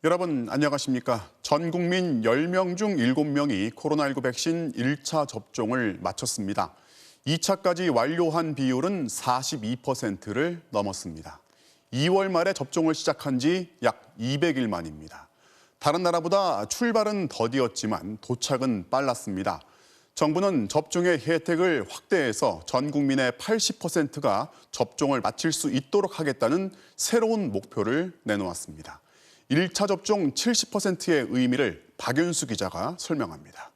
여러분 안녕하십니까? 전 국민 10명 중 7명이 코로나19 백신 1차 접종을 마쳤습니다. 2차까지 완료한 비율은 42%를 넘었습니다. 2월 말에 접종을 시작한 지 약 200일 만입니다. 다른 나라보다 출발은 더디었지만 도착은 빨랐습니다. 정부는 정종의 혜택을 확대해서 전 국민의 80%가 접종을 마칠 수 있도록 하겠다는 새로운 목표를 내놓았습니다. 1차 접종 70%의 의미를 박윤수 기자가 설명합니다.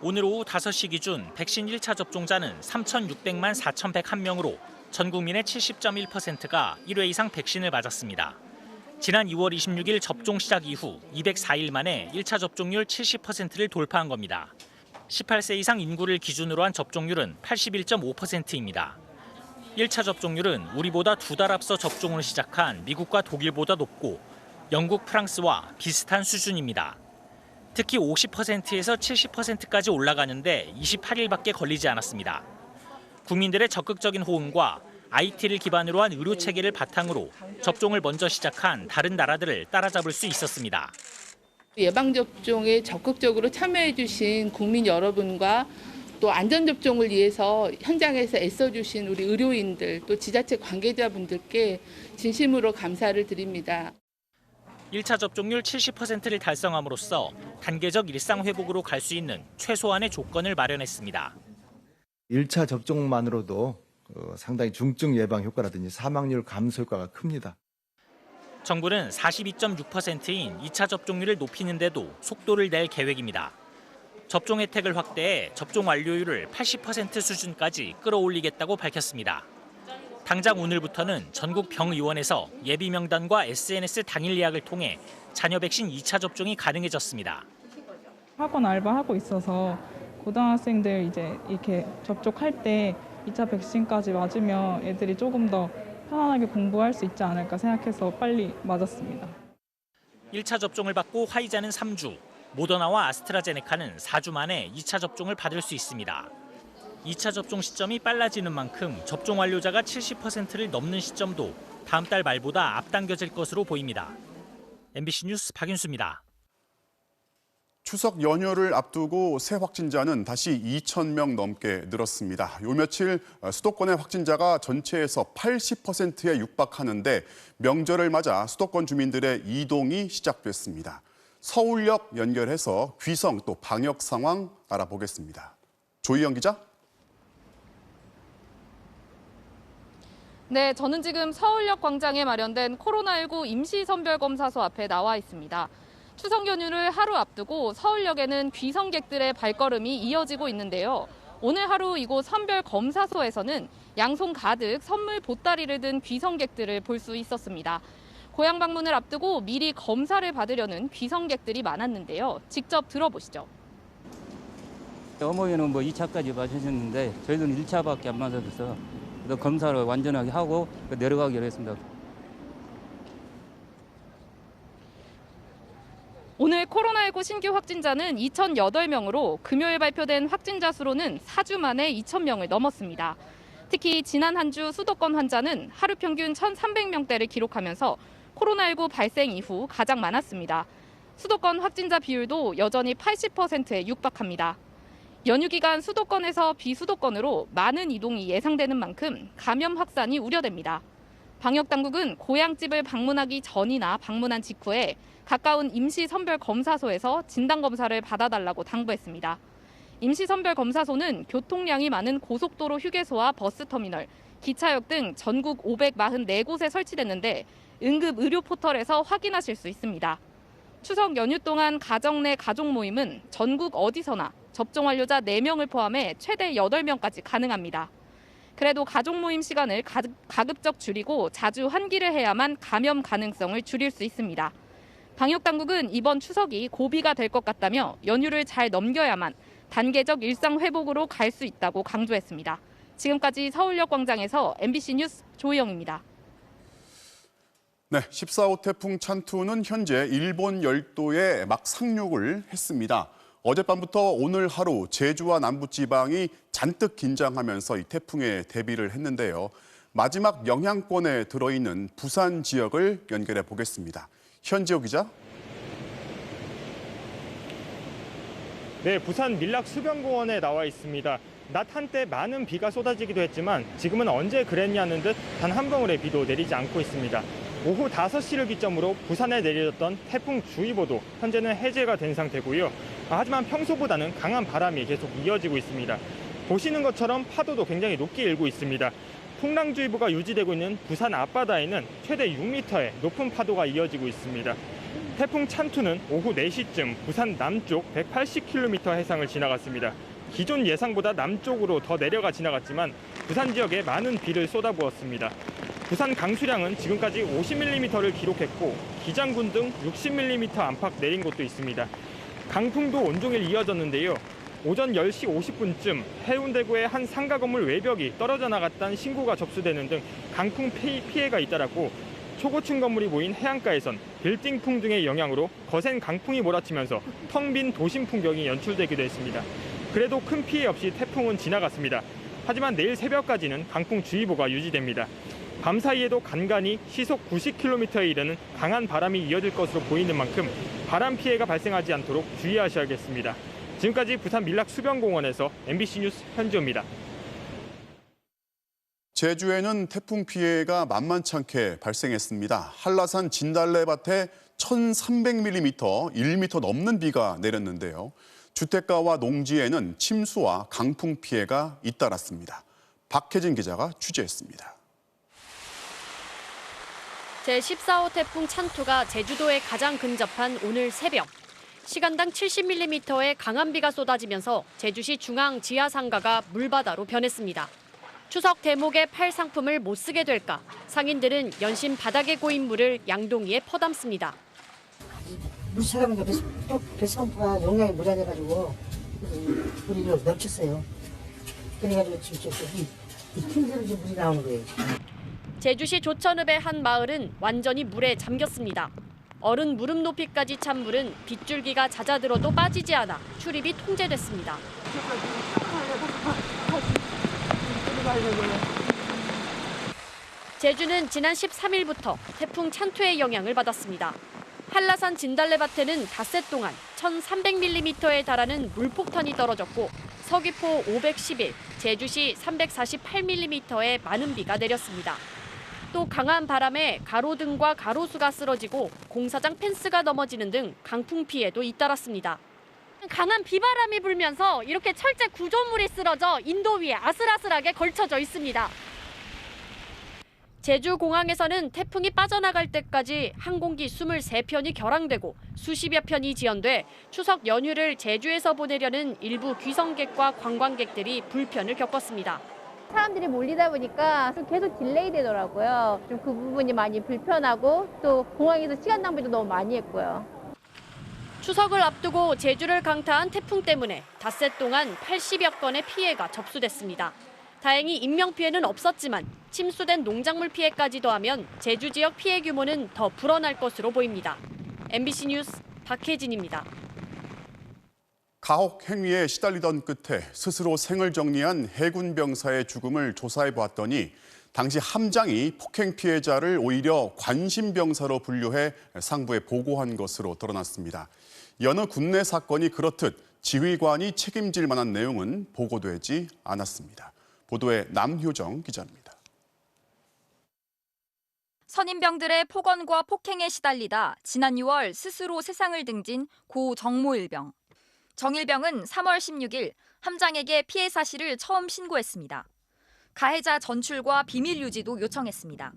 오늘 오후 5시 기준 백신 1차 접종자는 3,600만 4,101명으로 전 국민의 70.1%가 1회 이상 백신을 맞았습니다. 지난 2월 26일 접종 시작 이후 204일 만에 1차 접종률 70%를 돌파한 겁니다. 18세 이상 인구를 기준으로 한 접종률은 81.5%입니다. 1차 접종률은 우리보다 2달 앞서 접종을 시작한 미국과 독일보다 높고 영국, 프랑스와 비슷한 수준입니다. 특히 50%에서 70%까지 올라가는데 28일밖에 걸리지 않았습니다. 국민들의 적극적인 호응과 IT를 기반으로 한 의료 체계를 바탕으로 접종을 먼저 시작한 다른 나라들을 따라잡을 수 있었습니다. 예방접종에 적극적으로 참여해 주신 국민 여러분과 또 안전접종을 위해서 현장에서 애써주신 우리 의료인들 또 지자체 관계자분들께 진심으로 감사를 드립니다. 1차 접종률 70%를 달성함으로써 단계적 일상 회복으로 갈 수 있는 최소한의 조건을 마련했습니다. 1차 접종만으로도 상당히 중증 예방 효과라든지 사망률 감소 효과가 큽니다. 정부는 42.6%인 2차 접종률을 높이는 데도 속도를 낼 계획입니다. 접종 혜택을 확대해 접종 완료율을 80% 수준까지 끌어올리겠다고 밝혔습니다. 당장 오늘부터는 전국 병의원에서 예비 명단과 SNS 당일 예약을 통해 자녀 백신 2차 접종이 가능해졌습니다. 학원 알바하고 있어서 고등학생들 이제 이렇게 접촉할 때 2차 백신까지 맞으면 애들이 조금 더 편안하게 공부할 수 있지 않을까 생각해서 빨리 맞았습니다. 1차 접종을 받고 화이자는 3주, 모더나와 아스트라제네카는 4주 만에 2차 접종을 받을 수 있습니다. 2차 접종 시점이 빨라지는 만큼 접종 완료자가 70%를 넘는 시점도 다음 달 말보다 앞당겨질 것으로 보입니다. MBC 뉴스 박윤수입니다. 추석 연휴를 앞두고 새 확진자는 다시 2,000명 넘게 늘었습니다. 요 며칠 수도권의 확진자가 전체에서 80%에 육박하는데 명절을 맞아 수도권 주민들의 이동이 시작됐습니다. 서울역 연결해서 귀성 또 방역 상황 알아보겠습니다. 조희영 기자. 네, 저는 지금 서울역 광장에 마련된 코로나19 임시선별검사소 앞에 나와 있습니다. 추석 연휴를 하루 앞두고 서울역에는 귀성객들의 발걸음이 이어지고 있는데요. 오늘 하루 이곳 선별검사소에서는 양손 가득 선물 보따리를 든 귀성객들을 볼 수 있었습니다. 고향 방문을 앞두고 미리 검사를 받으려는 귀성객들이 많았는데요. 직접 들어보시죠. 어머니는 2차까지 맞으셨는데 저희들은 1차밖에 안 맞아서 검사를 완전하게 하고 내려가기로 했습니다. 오늘 코로나19 신규 확진자는 2,008명으로 금요일 발표된 확진자 수로는 4주 만에 2,000명을 넘었습니다. 특히 지난 한 주 수도권 환자는 하루 평균 1,300명대를 기록하면서 코로나19 발생 이후 가장 많았습니다. 수도권 확진자 비율도 여전히 80%에 육박합니다. 연휴 기간 수도권에서 비수도권으로 많은 이동이 예상되는 만큼 감염 확산이 우려됩니다. 방역당국은 고향집을 방문하기 전이나 방문한 직후에 가까운 임시선별검사소에서 진단검사를 받아달라고 당부했습니다. 임시선별검사소는 교통량이 많은 고속도로 휴게소와 버스터미널, 기차역 등 전국 544곳에 설치됐는데 응급 의료 포털에서 확인하실 수 있습니다. 추석 연휴 동안 가정 내 가족 모임은 전국 어디서나 접종 완료자 4명을 포함해 최대 8명까지 가능합니다. 그래도 가족 모임 시간을 가급적 줄이고 자주 환기를 해야만 감염 가능성을 줄일 수 있습니다. 방역당국은 이번 추석이 고비가 될 것 같다며 연휴를 잘 넘겨야만 단계적 일상 회복으로 갈 수 있다고 강조했습니다. 지금까지 서울역 광장에서 MBC 뉴스 조희영입니다. 네, 14호 태풍 찬투는 현재 일본 열도에 막 상륙을 했습니다. 어젯밤부터 오늘 하루 제주와 남부지방이 잔뜩 긴장하면서 이 태풍에 대비를 했는데요. 마지막 영향권에 들어있는 부산 지역을 연결해 보겠습니다. 현지호 기자. 네, 부산 밀락 수변공원에 나와 있습니다. 낮 한때 많은 비가 쏟아지기도 했지만 지금은 언제 그랬냐는 듯 단 한 방울의 비도 내리지 않고 있습니다. 오후 5시를 기점으로 부산에 내려졌던 태풍주의보도 현재는 해제가 된 상태고요. 하지만 평소보다는 강한 바람이 계속 이어지고 있습니다. 보시는 것처럼 파도도 굉장히 높게 일고 있습니다. 풍랑주의보가 유지되고 있는 부산 앞바다에는 최대 6m의 높은 파도가 이어지고 있습니다. 태풍 찬투는 오후 4시쯤 부산 남쪽 180km 해상을 지나갔습니다. 기존 예상보다 남쪽으로 더 내려가 지나갔지만 부산 지역에 많은 비를 쏟아부었습니다. 부산 강수량은 지금까지 50mm를 기록했고 기장군 등 60mm 안팎 내린 곳도 있습니다. 강풍도 온종일 이어졌는데요. 오전 10시 50분쯤 해운대구의 한 상가 건물 외벽이 떨어져 나갔다는 신고가 접수되는 등 강풍 피해가 잇따랐고 초고층 건물이 모인 해안가에선 빌딩풍 등의 영향으로 거센 강풍이 몰아치면서 텅 빈 도심 풍경이 연출되기도 했습니다. 그래도 큰 피해 없이 태풍은 지나갔습니다. 하지만 내일 새벽까지는 강풍주의보가 유지됩니다. 밤 사이에도 간간히 시속 90km에 이르는 강한 바람이 이어질 것으로 보이는 만큼 바람 피해가 발생하지 않도록 주의하셔야겠습니다. 지금까지 부산 밀락 수변공원에서 MBC 뉴스 현지호입니다. 제주에는 태풍 피해가 만만치 않게 발생했습니다. 한라산 진달래밭에 1,300mm, 1m 넘는 비가 내렸는데요. 주택가와 농지에는 침수와 강풍 피해가 잇따랐습니다. 박혜진 기자가 취재했습니다. 제14호 태풍 찬투가 제주도에 가장 근접한 오늘 새벽. 시간당 70mm의 강한 비가 쏟아지면서 제주시 중앙 지하상가가 물바다로 변했습니다. 추석 대목에 팔 상품을 못 쓰게 될까 상인들은 연신 바닥에 고인 물을 양동이에 퍼담습니다. 물처럼 배수펌프가 용량이 모자라가지고 물이 넘쳤어요. 그래가지고 지금 이 힘들어 물이 나오는 거예요. 제주시 조천읍의 한 마을은 완전히 물에 잠겼습니다. 어른 무릎 높이까지 찬 물은 빗줄기가 잦아들어도 빠지지 않아 출입이 통제됐습니다. 제주는 지난 13일부터 태풍 찬투의 영향을 받았습니다. 한라산 진달래밭에는 닷새 동안 1,300mm에 달하는 물폭탄이 떨어졌고 서귀포 511, 제주시 348mm의 많은 비가 내렸습니다. 또 강한 바람에 가로등과 가로수가 쓰러지고 공사장 펜스가 넘어지는 등 강풍 피해도 잇따랐습니다. 강한 비바람이 불면서 이렇게 철제 구조물이 쓰러져 인도 위에 아슬아슬하게 걸쳐져 있습니다. 제주공항에서는 태풍이 빠져나갈 때까지 항공기 23편이 결항되고 수십여 편이 지연돼 추석 연휴를 제주에서 보내려는 일부 귀성객과 관광객들이 불편을 겪었습니다. 사람들이 몰리다 보니까 계속 딜레이 되더라고요. 좀 그 부분이 많이 불편하고 또 공항에서 시간 낭비도 너무 많이 했고요. 추석을 앞두고 제주를 강타한 태풍 때문에 닷새 동안 80여 건의 피해가 접수됐습니다. 다행히 인명피해는 없었지만 침수된 농작물 피해까지 더하면 제주 지역 피해 규모는 더 불어날 것으로 보입니다. MBC 뉴스 박혜진입니다. 가혹 행위에 시달리던 끝에 스스로 생을 정리한 해군 병사의 죽음을 조사해 보았더니 당시 함장이 폭행 피해자를 오히려 관심 병사로 분류해 상부에 보고한 것으로 드러났습니다. 여느 군내 사건이 그렇듯 지휘관이 책임질 만한 내용은 보고되지 않았습니다. 보도에 남효정 기자입니다. 선임병들의 폭언과 폭행에 시달리다 지난 6월 스스로 세상을 등진 고 정모일병. 정일병은 3월 16일 함장에게 피해 사실을 처음 신고했습니다. 가해자 전출과 비밀 유지도 요청했습니다.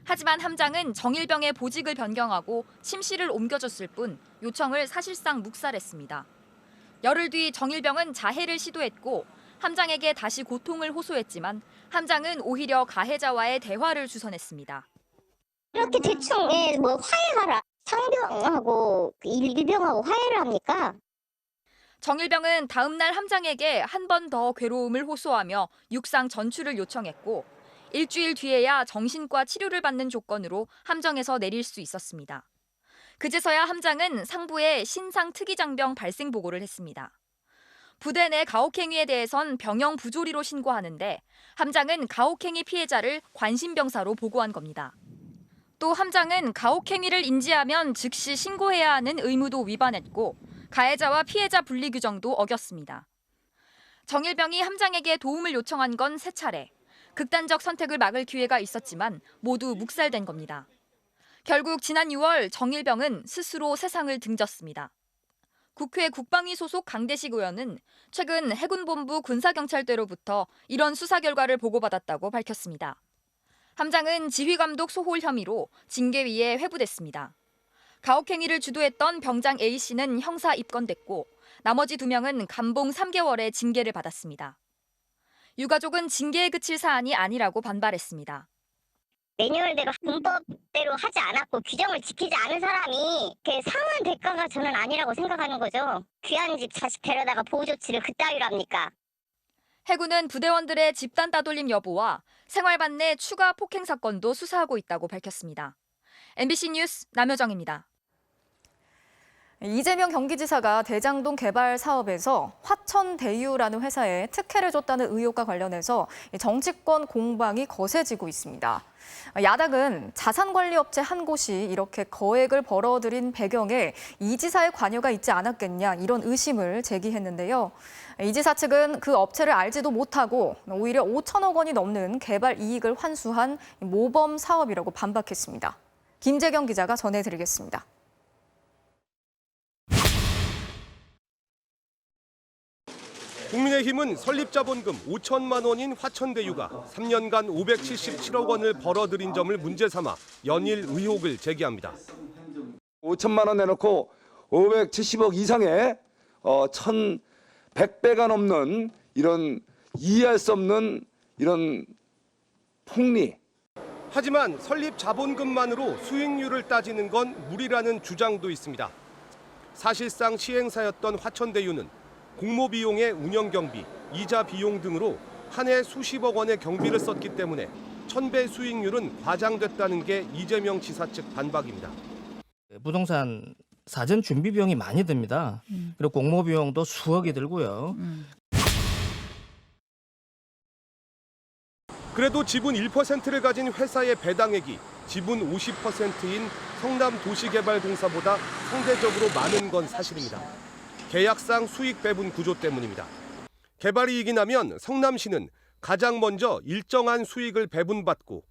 하지만 함장은 정일병의 보직을 변경하고 침실을 옮겨줬을 뿐 요청을 사실상 묵살했습니다. 열흘 뒤 정일병은 자해를 시도했고 함장에게 다시 고통을 호소했지만 함장은 오히려 가해자와의 대화를 주선했습니다. 이렇게 대충 화해하라. 상병하고 일병하고 화해를 합니까? 정일병은 다음 날 함장에게 한 번 더 괴로움을 호소하며 육상 전출을 요청했고 일주일 뒤에야 정신과 치료를 받는 조건으로 함정에서 내릴 수 있었습니다. 그제서야 함장은 상부에 신상 특이장병 발생 보고를 했습니다. 부대 내 가혹행위에 대해선 병영 부조리로 신고하는데 함장은 가혹행위 피해자를 관심병사로 보고한 겁니다. 또 함장은 가혹행위를 인지하면 즉시 신고해야 하는 의무도 위반했고 가해자와 피해자 분리 규정도 어겼습니다. 정일병이 함장에게 도움을 요청한 건 3차례. 극단적 선택을 막을 기회가 있었지만 모두 묵살된 겁니다. 결국 지난 6월 정일병은 스스로 세상을 등졌습니다. 국회 국방위 소속 강대식 의원은 최근 해군본부 군사경찰대로부터 이런 수사 결과를 보고받았다고 밝혔습니다. 함장은 지휘감독 소홀 혐의로 징계위에 회부됐습니다. 가혹행위를 주도했던 병장 A씨는 형사 입건됐고 나머지 2명은 감봉 3개월의 징계를 받았습니다. 유가족은 징계에 그칠 사안이 아니라고 반발했습니다. 매뉴얼대로 군법대로 하지 않았고 규정을 지키지 않은 사람이 상한 대가가 저는 아니라고 생각하는 거죠. 귀한 집 자식 데려다가 보호 조치를 그따위로 합니까? 해군은 부대원들의 집단 따돌림 여부와 생활반 내 추가 폭행 사건도 수사하고 있다고 밝혔습니다. MBC 뉴스 남효정입니다. 이재명 경기지사가 대장동 개발 사업에서 화천대유라는 회사에 특혜를 줬다는 의혹과 관련해서 정치권 공방이 거세지고 있습니다. 야당은 자산관리업체 한 곳이 이렇게 거액을 벌어들인 배경에 이 지사의 관여가 있지 않았겠냐 이런 의심을 제기했는데요. 이 지사 측은 그 업체를 알지도 못하고 오히려 5천억 원이 넘는 개발 이익을 환수한 모범 사업이라고 반박했습니다. 김재경 기자가 전해드리겠습니다. 국민의힘은 설립자본금 5천만 원인 화천대유가 3년간 577억 원을 벌어들인 점을 문제 삼아 연일 의혹을 제기합니다. 5천만 원 내놓고 570억 이상의 1,100배가 넘는 이런 이해할 수 없는 이런 폭리. 하지만 설립 자본금만으로 수익률을 따지는 건 무리라는 주장도 있습니다. 사실상 시행사였던 화천대유는 공모 비용의 운영 경비, 이자 비용 등으로 한 해 수십억 원의 경비를 썼기 때문에 1000배 수익률은 과장됐다는 게 이재명 지사 측 반박입니다. 부동산 사전 준비 비용이 많이 듭니다. 그리고 공모 비용도 수억이 들고요. 그래도 지분 1%를 가진 회사의 배당액이 지분 50%인 성남도시개발공사보다 상대적으로 많은 건 사실입니다. 계약상 수익 배분 구조 때문입니다. 개발 이익이 나면 성남시는 가장 먼저 일정한 수익을 배분받고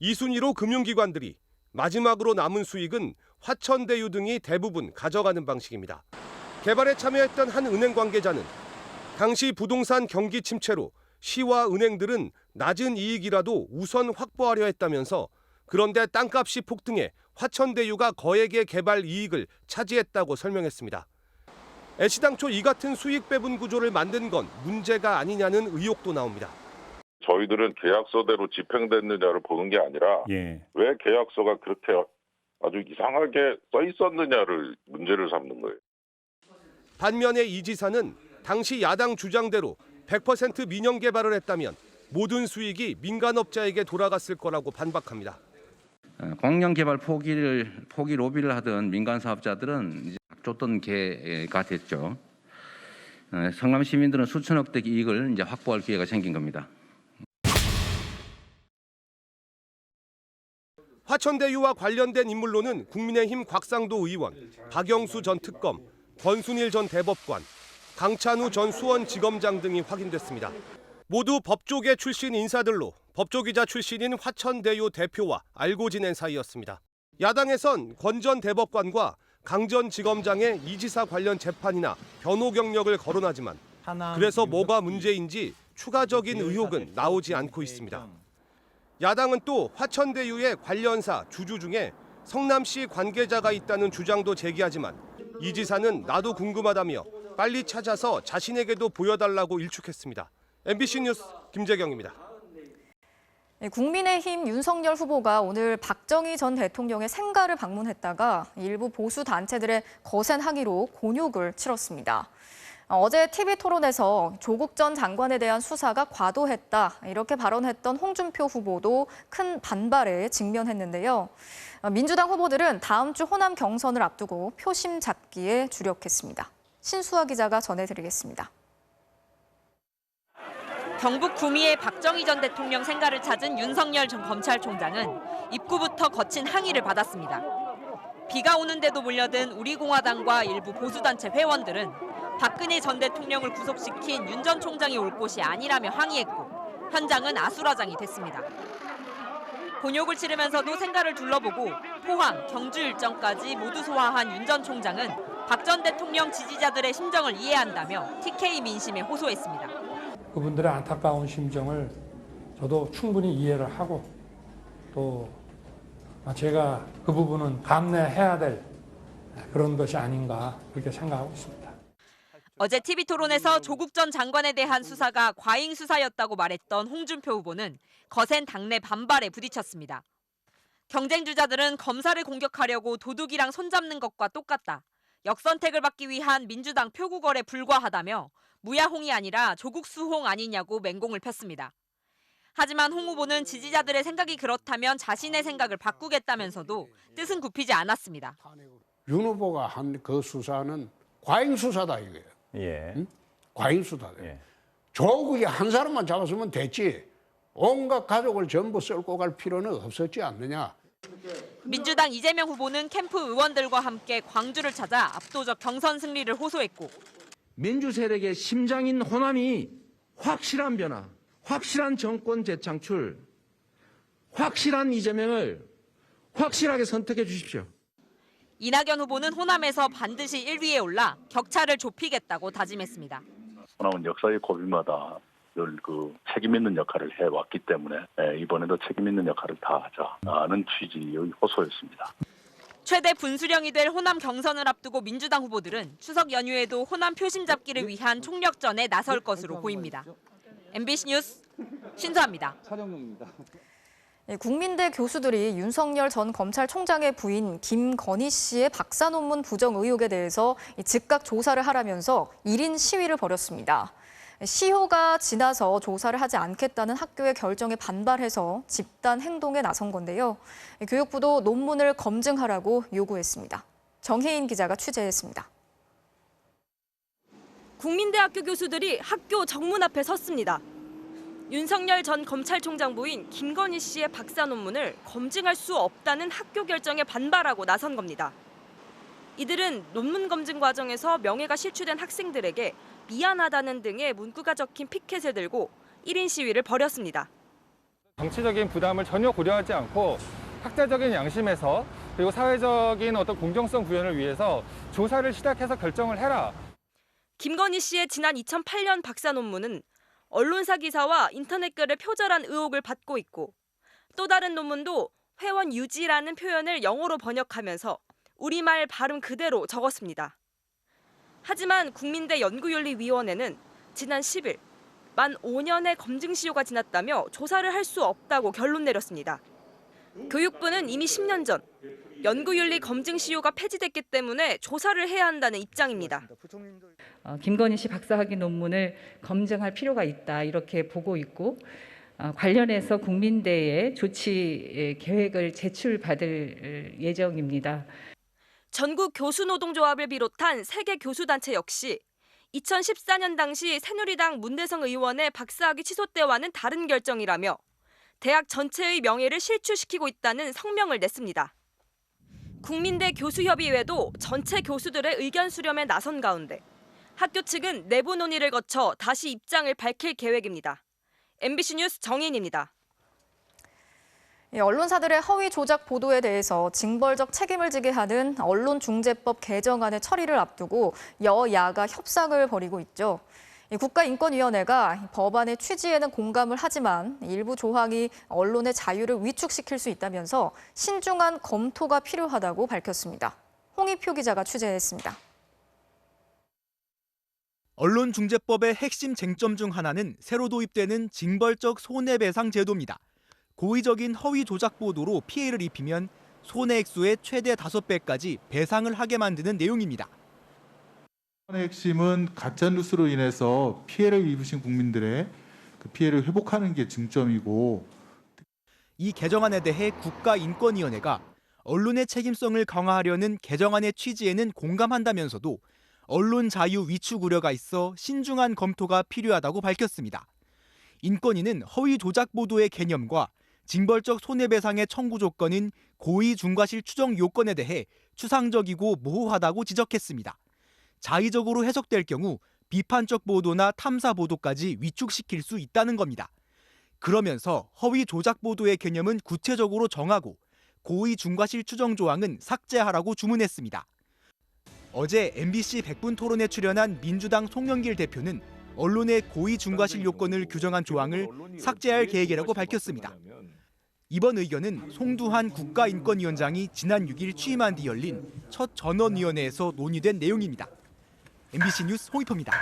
2순위로 금융기관들이, 마지막으로 남은 수익은 화천대유 등이 대부분 가져가는 방식입니다. 개발에 참여했던 한 은행 관계자는 당시 부동산 경기 침체로 시와 은행들은 낮은 이익이라도 우선 확보하려 했다면서 그런데 땅값이 폭등해 화천대유가 거액의 개발 이익을 차지했다고 설명했습니다. 애시당초 이 같은 수익 배분 구조를 만든 건 문제가 아니냐는 의혹도 나옵니다. 저희들은 계약서대로 집행됐느냐를 보는 게 아니라 왜 계약서가 그렇게 아주 이상하게 써 있었느냐를 문제를 삼는 거예요. 반면에 이 지사는 당시 야당 주장대로 100% 민영 개발을 했다면 모든 수익이 민간업자에게 돌아갔을 거라고 반박합니다. 공영 개발 포기 로비를 하던 민간 사업자들은 이제 줬던 개가 됐죠. 성남 시민들은 수천억대 이익을 이제 확보할 기회가 생긴 겁니다. 화천대유와 관련된 인물로는 국민의힘 곽상도 의원, 박영수 전 특검, 권순일 전 대법관, 강찬우 전 수원지검장 등이 확인됐습니다. 모두 법조계 출신 인사들로 법조기자 출신인 화천대유 대표와 알고 지낸 사이였습니다. 야당에선 권 전 대법관과 강 전 지검장의 이 지사 관련 재판이나 변호 경력을 거론하지만 그래서 뭐가 문제인지 추가적인 의혹은 나오지 않고 있습니다. 야당은 또 화천대유의 관련사 주주 중에 성남시 관계자가 있다는 주장도 제기하지만 이 지사는 나도 궁금하다며 빨리 찾아서 자신에게도 보여달라고 일축했습니다. MBC 뉴스 김재경입니다. 국민의힘 윤석열 후보가 오늘 박정희 전 대통령의 생가를 방문했다가 일부 보수 단체들의 거센 항의로 곤욕을 치렀습니다. 어제 TV토론에서 조국 전 장관에 대한 수사가 과도했다 이렇게 발언했던 홍준표 후보도 큰 반발에 직면했는데요. 민주당 후보들은 다음 주 호남 경선을 앞두고 표심 잡기에 주력했습니다. 신수아 기자가 전해드리겠습니다. 경북 구미의 박정희 전 대통령 생가를 찾은 윤석열 전 검찰총장은 입구부터 거친 항의를 받았습니다. 비가 오는데도 몰려든 우리공화당과 일부 보수단체 회원들은 박근혜 전 대통령을 구속시킨 윤 전 총장이 올 곳이 아니라며 항의했고 현장은 아수라장이 됐습니다. 곤욕을 치르면서도 생가를 둘러보고 포항, 경주 일정까지 모두 소화한 윤 전 총장은 박 전 대통령 지지자들의 심정을 이해한다며 TK 민심에 호소했습니다. 그분들의 안타까운 심정을 저도 충분히 이해를 하고 또 제가 그 부분은 감내해야 될 그런 것이 아닌가 그렇게 생각하고 있습니다. 어제 TV토론에서 조국 전 장관에 대한 수사가 과잉 수사였다고 말했던 홍준표 후보는 거센 당내 반발에 부딪혔습니다. 경쟁 주자들은 검사를 공격하려고 도둑이랑 손잡는 것과 똑같다. 역선택을 받기 위한 민주당 표구걸에 불과하다며 무야홍이 아니라 조국 수홍 아니냐고 맹공을 폈습니다. 하지만 홍 후보는 지지자들의 생각이 그렇다면 자신의 생각을 바꾸겠다면서도 뜻은 굽히지 않았습니다. 윤 후보가 한 그 수사는 과잉 수사다 이거예요. 응? 과잉 수사다. 조국이 한 사람만 잡았으면 됐지. 온갖 가족을 전부 썰고 갈 필요는 없었지 않느냐. 민주당 이재명 후보는 캠프 의원들과 함께 광주를 찾아 압도적 경선 승리를 호소했고 민주 세력의 심장인 호남이 확실한 변화, 확실한 정권 재창출, 확실한 이재명을 확실하게 선택해 주십시오. 이낙연 후보는 호남에서 반드시 1위에 올라 격차를 좁히겠다고 다짐했습니다. 호남은 역사의 고비마다 늘 그 책임 있는 역할을 해왔기 때문에 이번에도 책임 있는 역할을 다하자는 취지의 호소였습니다. 최대 분수령이 될 호남 경선을 앞두고 민주당 후보들은 추석 연휴에도 호남 표심 잡기를 위한 총력전에 나설 것으로 보입니다. MBC 뉴스 신수아입니다. 국민대 교수들이 윤석열 전 검찰총장의 부인 김건희 씨의 박사 논문 부정 의혹에 대해서 즉각 조사를 하라면서 1인 시위를 벌였습니다. 시효가 지나서 조사를 하지 않겠다는 학교의 결정에 반발해서 집단 행동에 나선 건데요. 교육부도 논문을 검증하라고 요구했습니다. 정혜인 기자가 취재했습니다. 국민대학교 교수들이 학교 정문 앞에 섰습니다. 윤석열 전 검찰총장 부인 김건희 씨의 박사 논문을 검증할 수 없다는 학교 결정에 반발하고 나선 겁니다. 이들은 논문 검증 과정에서 명예가 실추된 학생들에게 미안하다는 등의 문구가 적힌 피켓을 들고 1인 시위를 벌였습니다. 정치적인 부담을 전혀 고려하지 않고 학자적인 양심에서 그리고 사회적인 어떤 공정성 구현을 위해서 조사를 시작해서 결정을 해라. 김건희 씨의 지난 2008년 박사 논문은 언론사 기사와 인터넷 글을 표절한 의혹을 받고 있고 또 다른 논문도 회원 유지라는 표현을 영어로 번역하면서 우리말 발음 그대로 적었습니다. 하지만 국민대 연구윤리위원회는 지난 10일 만 5년의 검증 시효가 지났다며 조사를 할 수 없다고 결론 내렸습니다. 교육부는 이미 10년 전 연구윤리 검증 시효가 폐지됐기 때문에 조사를 해야 한다는 입장입니다. 김건희 씨 박사학위 논문을 검증할 필요가 있다 이렇게 보고 있고 관련해서 국민대에 조치 계획을 제출받을 예정입니다. 전국 교수노동조합을 비롯한 세계 교수단체 역시 2014년 당시 새누리당 문대성 의원의 박사학위 취소 때와는 다른 결정이라며 대학 전체의 명예를 실추시키고 있다는 성명을 냈습니다. 국민대 교수협의회도 전체 교수들의 의견 수렴에 나선 가운데 학교 측은 내부 논의를 거쳐 다시 입장을 밝힐 계획입니다. MBC 뉴스 정인입니다. 언론사들의 허위 조작 보도에 대해서 징벌적 책임을 지게 하는 언론중재법 개정안의 처리를 앞두고 여야가 협상을 벌이고 있죠. 국가인권위원회가 법안의 취지에는 공감을 하지만 일부 조항이 언론의 자유를 위축시킬 수 있다면서 신중한 검토가 필요하다고 밝혔습니다. 홍익표 기자가 취재했습니다. 언론중재법의 핵심 쟁점 중 하나는 새로 도입되는 징벌적 손해배상 제도입니다. 고의적인 허위 조작 보도로 피해를 입히면 손해액수의 최대 5배까지 배상을 하게 만드는 내용입니다. 핵심은 가짜뉴스로 인해서 피해를 입으신 국민들의 그 피해를 회복하는 게 중점이고 이 개정안에 대해 국가인권위원회가 언론의 책임성을 강화하려는 개정안의 취지에는 공감한다면서도 언론 자유 위축 우려가 있어 신중한 검토가 필요하다고 밝혔습니다. 인권위는 허위 조작 보도의 개념과 징벌적 손해배상의 청구 조건인 고의 중과실 추정 요건에 대해 추상적이고 모호하다고 지적했습니다. 자의적으로 해석될 경우 비판적 보도나 탐사 보도까지 위축시킬 수 있다는 겁니다. 그러면서 허위 조작 보도의 개념은 구체적으로 정하고 고의 중과실 추정 조항은 삭제하라고 주문했습니다. 어제 MBC 100분 토론에 출연한 민주당 송영길 대표는 언론의 고의 중과실 요건을 규정한 조항을 삭제할 계획이라고 밝혔습니다. 이번 의견은 송두한 국가인권위원장이 지난 6일 취임한 뒤 열린 첫 전원위원회에서 논의된 내용입니다. MBC 뉴스 홍익표입니다.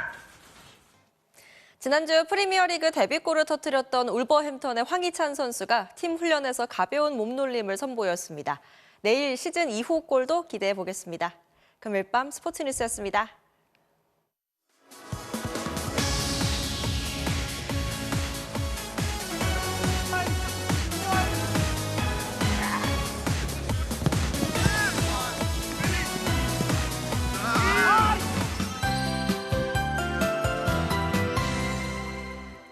지난주 프리미어리그 데뷔골을 터뜨렸던 울버햄턴의 황희찬 선수가 팀 훈련에서 가벼운 몸놀림을 선보였습니다. 내일 시즌 2호 골도 기대해 보겠습니다. 금요일 밤 스포츠 뉴스였습니다.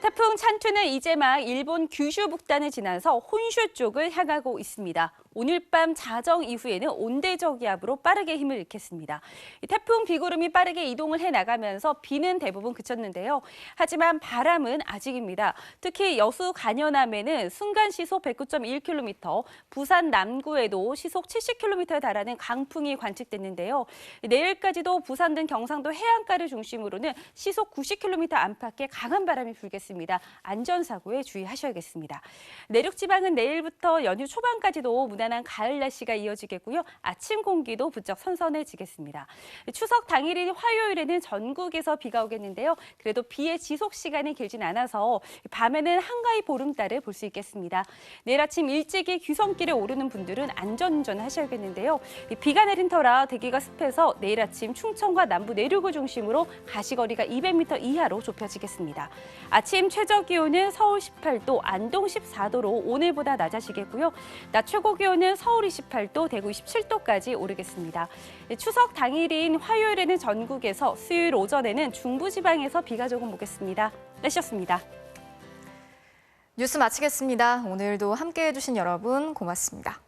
태풍 찬투는 이제 막 일본 규슈 북단을 지나서 혼슈 쪽을 향하고 있습니다. 오늘 밤 자정 이후에는 온대저기압으로 빠르게 힘을 잃겠습니다. 태풍 비구름이 빠르게 이동을 해나가면서 비는 대부분 그쳤는데요. 하지만 바람은 아직입니다. 특히 여수 간현암에는 순간 시속 109.1km, 부산 남구에도 시속 70km에 달하는 강풍이 관측됐는데요. 내일까지도 부산 등 경상도 해안가를 중심으로는 시속 90km 안팎의 강한 바람이 불겠습니다. 안전사고에 주의하셔야겠습니다. 내륙 지방은 내일부터 연휴 초반까지도 무난한 가을 날씨가 이어지겠고요. 아침 공기도 부쩍 선선해지겠습니다. 추석 당일인 화요일에는 전국에서 비가 오겠는데요. 그래도 비의 지속 시간이 길진 않아서 밤에는 한가히 보름달을 볼 수 있겠습니다. 내일 아침 일찍이 귀성길에 오르는 분들은 안전운전 하셔야겠는데요. 비가 내린 터라 대기가 습해서 내일 아침 충청과 남부 내륙을 중심으로 가시거리가 200m 이하로 좁혀지겠습니다. 아침 최저 기온은 서울 18도, 안동 14도로 오늘보다 낮아지겠고요. 낮 최고 기온은 서울 28도, 대구 27도까지 오르겠습니다. 추석 당일인 화요일에는 전국에서, 수요일 오전에는 중부지방에서 비가 조금 오겠습니다. 날씨였습니다. 뉴스 마치겠습니다. 오늘도 함께해 주신 여러분 고맙습니다.